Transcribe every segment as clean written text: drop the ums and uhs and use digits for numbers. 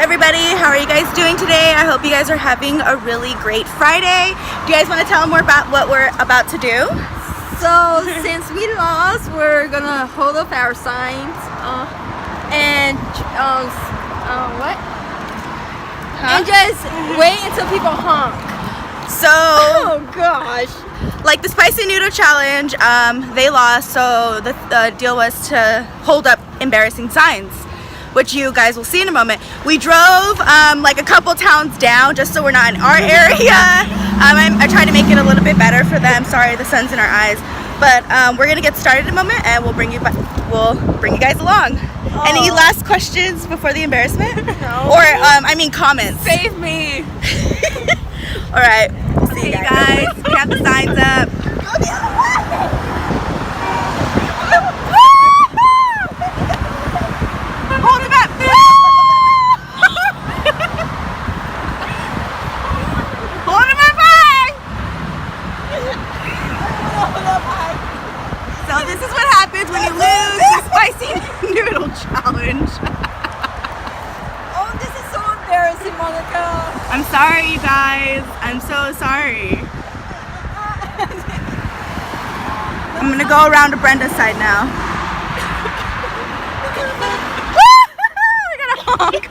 everybody, how are you guys doing today? I hope you guys are having a really great Friday. Do you guys want to tell them more about what we're about to do? So since we lost, we're gonna hold up our signs and what? Huh? And just wait until people honk. So, Oh gosh. like the spicy noodle challenge, they lost, so the deal was to hold up embarrassing signs, which you guys will see in a moment. We drove like a couple towns down just so we're not in our area. I tried to make it a little bit better for them. Sorry, the sun's in our eyes. But we're gonna get started in a moment, and we'll bring you guys along. Any last questions before the embarrassment? No. Or I mean comments. Save me. All right. See you guys. We have the signs up. Go the other way. Hold it up. Hold him up high. So this is what happens when you lose the spicy noodle challenge. Oh, this is so embarrassing, Monica. I'm sorry, you guys. I'm so sorry. I'm gonna go around to Brenda's side now. I got a honk.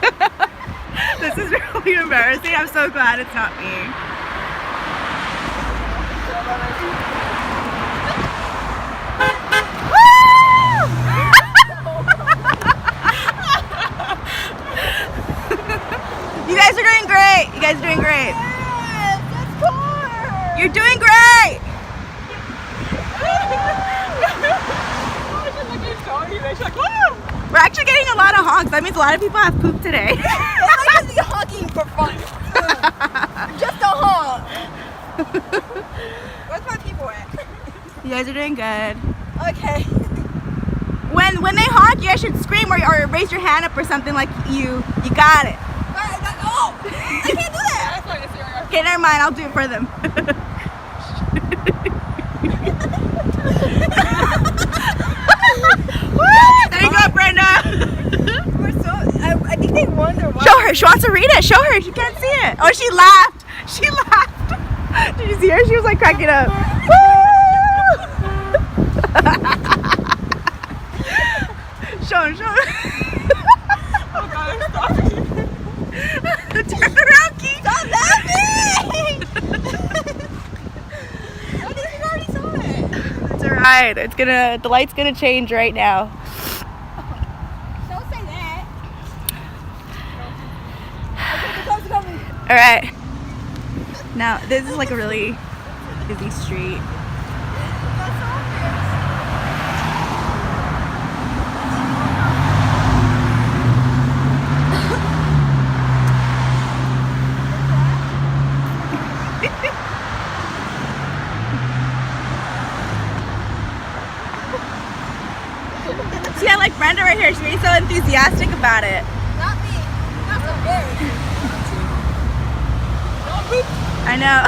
This is really embarrassing. I'm so glad it's not me. You guys are doing great. You guys are doing great. Yes, that's cool. You're doing great. We're actually getting a lot of honks. That means a lot of people have pooped today. I like to be honking for fun. Just a honk. Where's my people at? You guys are doing good. Okay. When they honk, you guys should scream or raise your hand up or something like you got it. Oh, I can't do that. Okay, never mind. I'll do it for them. There you go, Brenda. We're so. I think they wonder why. Show her. She wants to read it. Show her. She can't see it. Oh, she laughed. She laughed. Did you see her? She was like cracking up. Show her. Show her. Oh God, I'm sorry. Turn around, Keith. Stop laughing. Oh, you already saw it. It's alright. The light's gonna change right now. Don't say that. Okay, the cops are coming. Alright. Now, this is like a really busy street. See, I like Brenda right here. She's being so enthusiastic about it. Not me. Not so very. I know.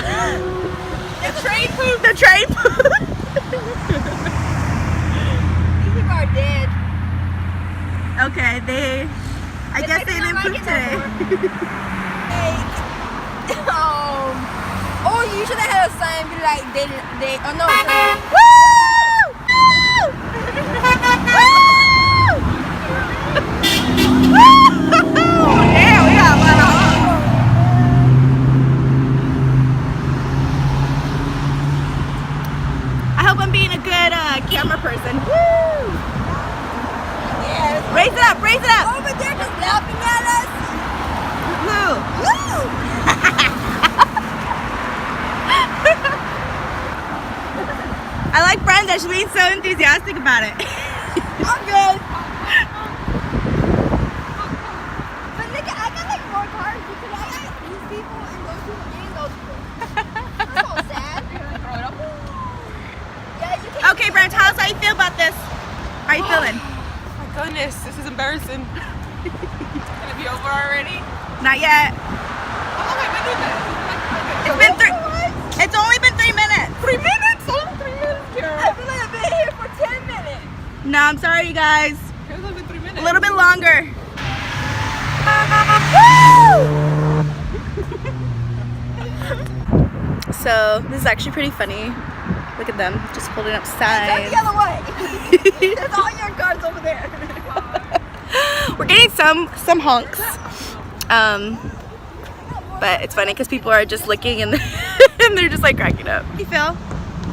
The train poop. The train poop. These people are dead. Okay, I guess they didn't poop today. Oh, you should have had a sign be like they oh no. Yeah, we got a lot of honks. I hope I'm being a good camera person. Woo! Yeah. Raise it up, raise it up. Over there just laughing at us. Woo! Woo! I like Brenda. She's being so enthusiastic about it. I'm good. But look, I got like more cars because I got these people and those people and those people. That's all sad. Yeah, you can't. Okay, Brent, tell us how you feel about this. How are you feeling? My goodness, this is embarrassing. It's gonna be over already. Not yet. How long have I been doing that? It's been It's only been 3 minutes. 3 minutes? Only 3 minutes, Kara. I feel like I've been here for 10 minutes. No, I'm sorry, you guys. It's only been 3 minutes. A little bit longer. So this is actually pretty funny. Look at them, just holding up Turn signs. the other way. There's all your cars over there. We're getting some honks. But it's funny because people are just looking and and they're just like cracking up. How do you feel?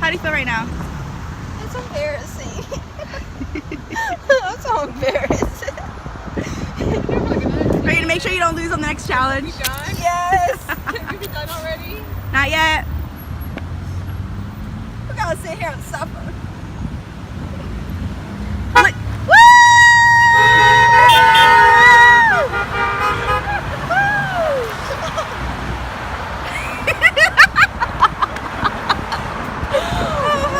How do you feel right now? It's embarrassing. I'm so embarrassed. Are you gonna make sure you don't lose on the next challenge? Yes. Can we be done already? Not yet. We gotta sit here and suffer. Look.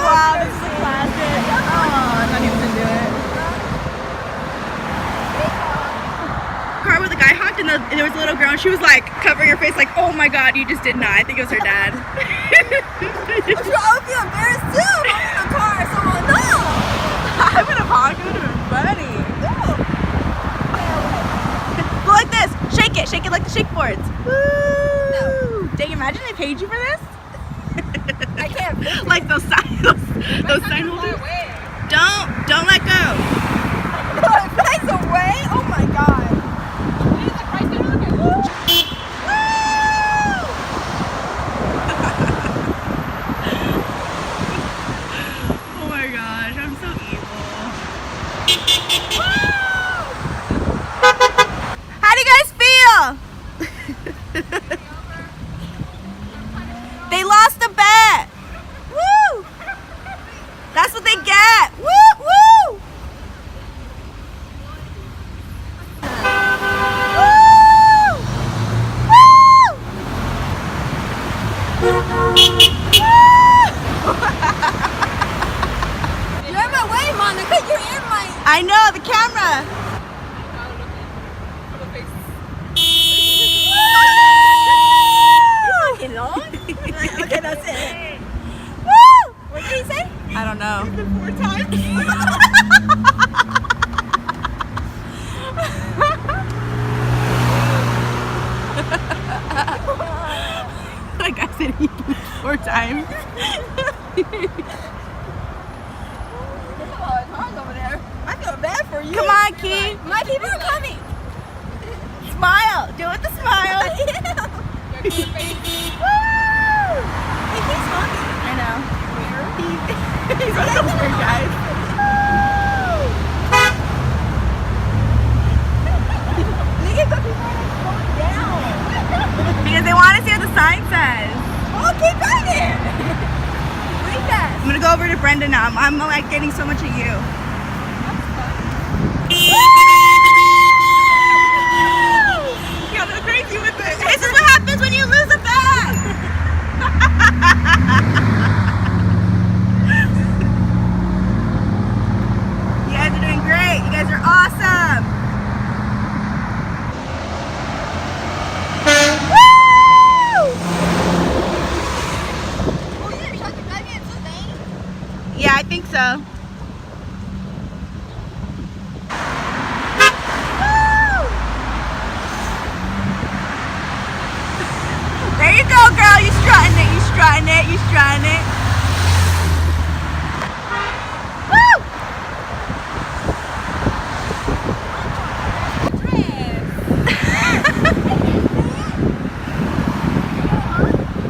Wow, this is a classic. Oh, I thought he was gonna do it. Car with a guy honked and there was a little girl and she was like covering her face like, oh my god, you just did not. I think it was her dad. I would feel embarrassed too if I'm in a car and someone, no! I would have honked. It would have been funny. No! Go like this. Shake it like the shake boards. Woo! Dang, imagine they paid you for this. I can't fix it. Like those sign holders. Don't let go. No, it flies away? Oh my god. Oh my gosh, I'm so evil. How do you guys feel? They lost a bet. Woo! That's what they get. Woo! Woo! You're in my way, Monica. You're in my... I know, the camera. You know? Okay, that's it. Woo! What did he say? I don't know. 4 times. Like I said, he blew 4 times. I feel bad for you. Come on, Key. My people are coming. Smile. Do it with the smile. Woo! He keeps talking. I know. He's one of those weird guys. Look at the people going down. Because they want to see what the sign says. Oh, keep going. Read that. I'm gonna go over to Brenda now. I'm like getting so much of you. You'll go crazy with it. This is what happens when you lose a bet. You guys are doing great. You guys are awesome. Oh, you didn't shut the gun yet, Suzanne? Yeah, I think so. There you go, girl. You strutting it. You strutting it. You strutting it. Woo!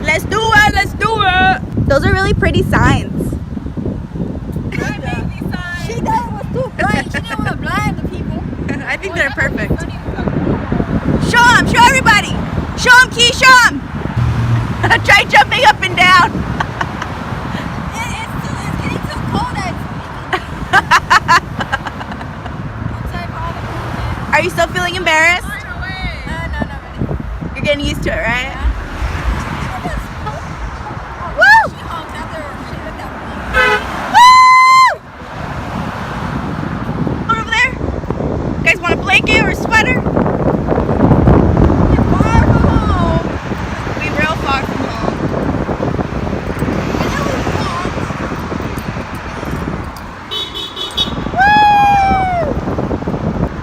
Let's do it. Let's do it. Those are really pretty signs. She thought it was too bright. She didn't want to blind the people. I think they're perfect. Show them. Show everybody. Show them, Key. Show them. Try jumping up and down. It's getting too cold Are you still feeling embarrassed? No. You're getting used to it, right? Woo! She honked after she looked at me. Woo! Over there. You guys want a blanket or a sweater? You're far from home. We real far from home. I know we walked. Woo!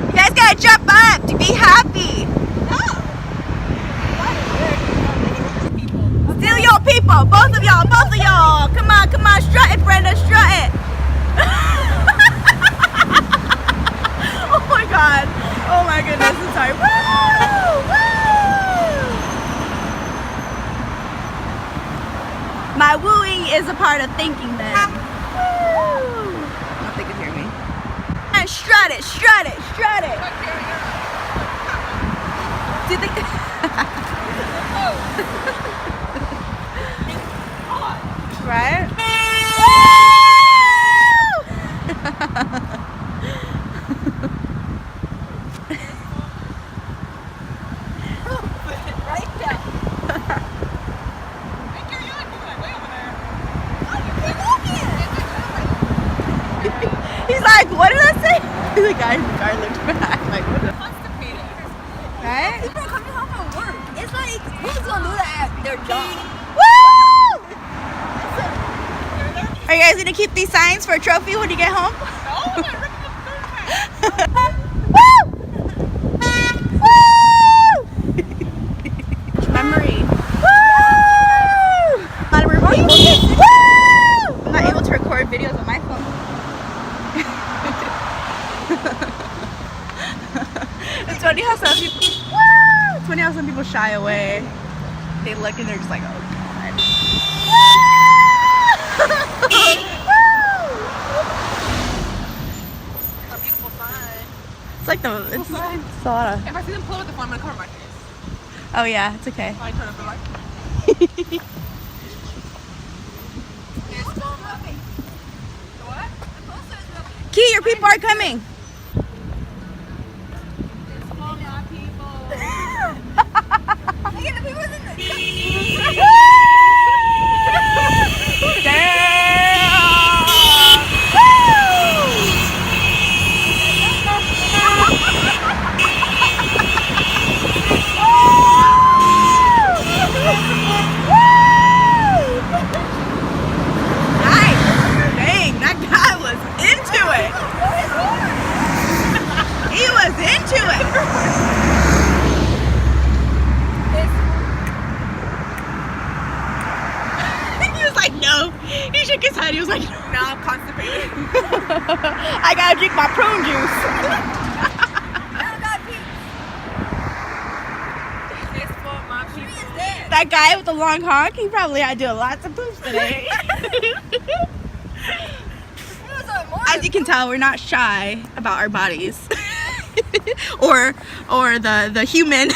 You guys gotta jump up to be happy. No. Why is it weird? y'all. Both of y'all. Both of y'all. Come on, come on. Strut it, Brenda. Strut it. Oh my god. Oh my goodness. I'm sorry. Woo! Woo! My wooing is a part of thinking then. Woo! I don't know if they can hear me. And strut it, strut it, strut it. Do you think? Right? He's like, what did I say? The guy in the car looked back like, what the? Constipated. Right? People are coming home from work. It's like, who's gonna do that at their job? Woo! Are you guys gonna keep these signs for a trophy when you get home? No, I'm not ripping the third Woo! Woo! Memory. Woo! Not able to Woo! I'm not able to record videos on my phone. It's funny how some people. Woo! It's funny how some people shy away. They look and they're just like, oh god. A beautiful sign. It's like the. It's a lot of. If I see them pull with the phone, I'm gonna cover my face. Oh yeah, it's okay. So I turn up the light. What? Key, your people are coming. He shook his head. He was like, Now I'm constipated. I gotta drink my prune juice. It's for my people. That guy with the long honk, he probably had to do lots of poops today. As you can tell, we're not shy about our bodies. or the human. Here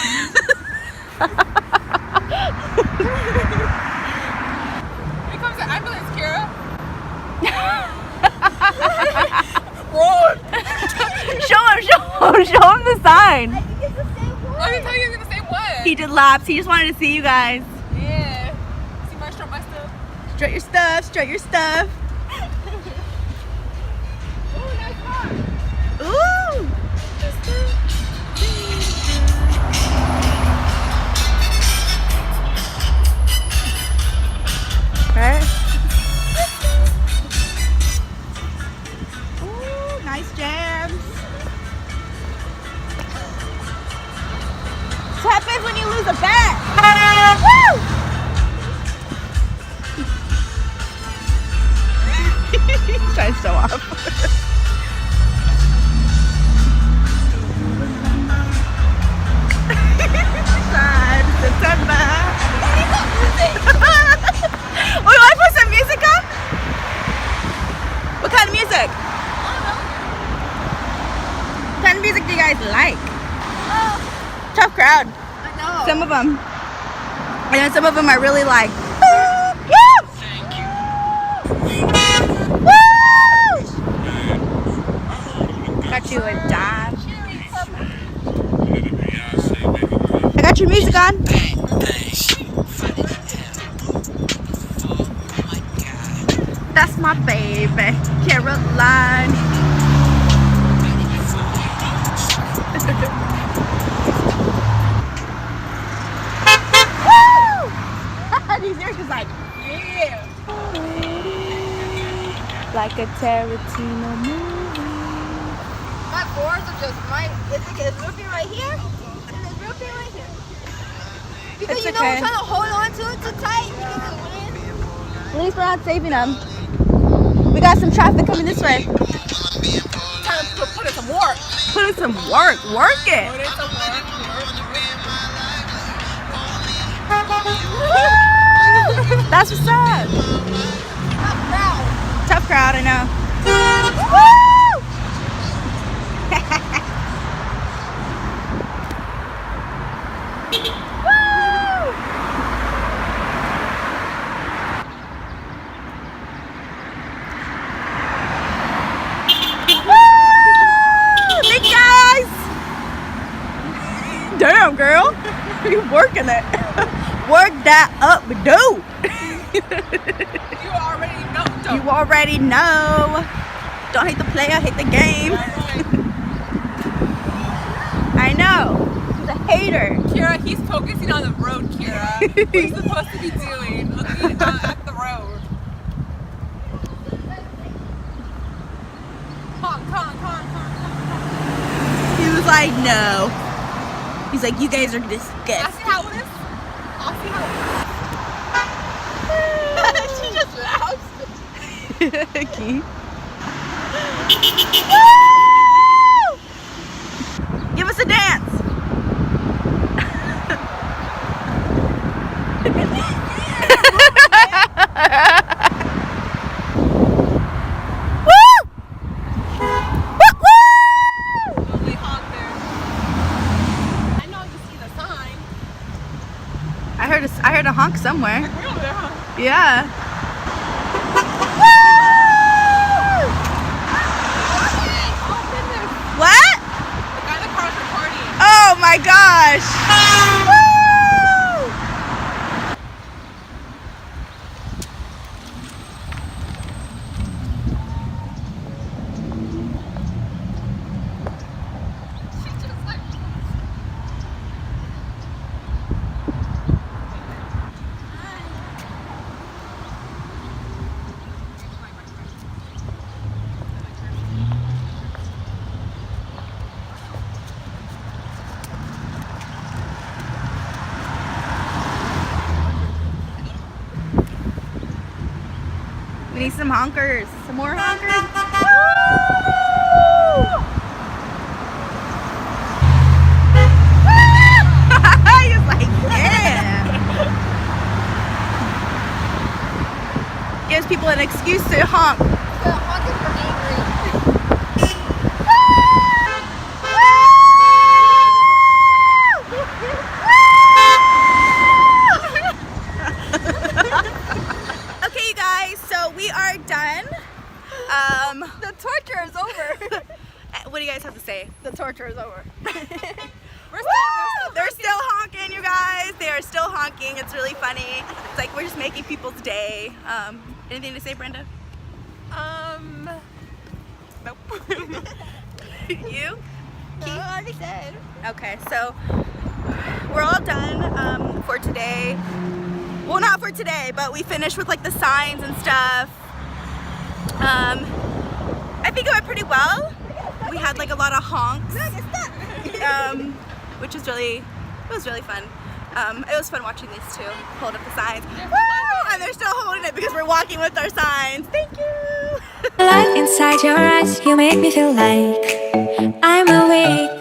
comes the ambulance, Kira. Show him the sign. I think it's the same one. I didn't tell you it's the same one. He did laps. He just wanted to see you guys. Yeah. See my strut my stuff. Strut your stuff. Strut your stuff. Oh, nice car. Ooh. Right? Ooh, nice jams. What happens when you lose a bet? Woo! He's trying to show off. September. Oh, you want to put some music on? What kind of music? What kind of music do you guys like? Tough crowd. I know. Some of them. And then some of them are really like. Got you a dime. I got your music on. That's my baby, Caroline. Woo! These ears is like, yeah. Like a Tarantino movie. My boards are just it's like a looping right here and a looping right here. Because It's you know okay. I'm trying to hold on to it too tight because of the wind. At least we're not saving them. We got some traffic coming this way. Time to put in some work. Put in some work. Work it. Put in some work. That's what's up. Tough crowd. Tough crowd, I know. Woo! Thank you guys. Damn, girl, you working it. Work that up, dude. You already know. You already know. Don't hate the player, hate the game. I know. He's a hater. Kira, he's focusing on the road, Kira. What are you supposed to be doing? Looking at the road. Honk, honk, honk, honk. He was like, no. He's like, you guys are disgusting. I'll see how it is. I'll see how it is. She just laughs. Keith. Give us a dance. Lovely honk there. I know you see the sign. I heard a honk somewhere. Way over there, huh? Yeah. Oh, goodness. What? The guy in the car is recording. Oh my gosh. Woo! She just like... We need some honkers. Some more honkers. Woo! He's like, yeah. Gives people an excuse to honk. The honking for angry. Okay, you guys, so we are done. The torture is over. What do you guys have to say? The torture is over. They're still honking, you guys. They are still honking. It's really funny. It's like we're just making people's day. Anything to say, Brenda? Nope. You? No, I already said. Okay, so we're all done for today. Well, not for today, but we finished with like the signs and stuff. I think it went pretty well. We had like a lot of honks, which was really fun. It was fun watching these two hold up the signs. Woo! And they're still holding it because we're walking with our signs. Thank you. Light inside your eyes, you make me feel like I'm awake.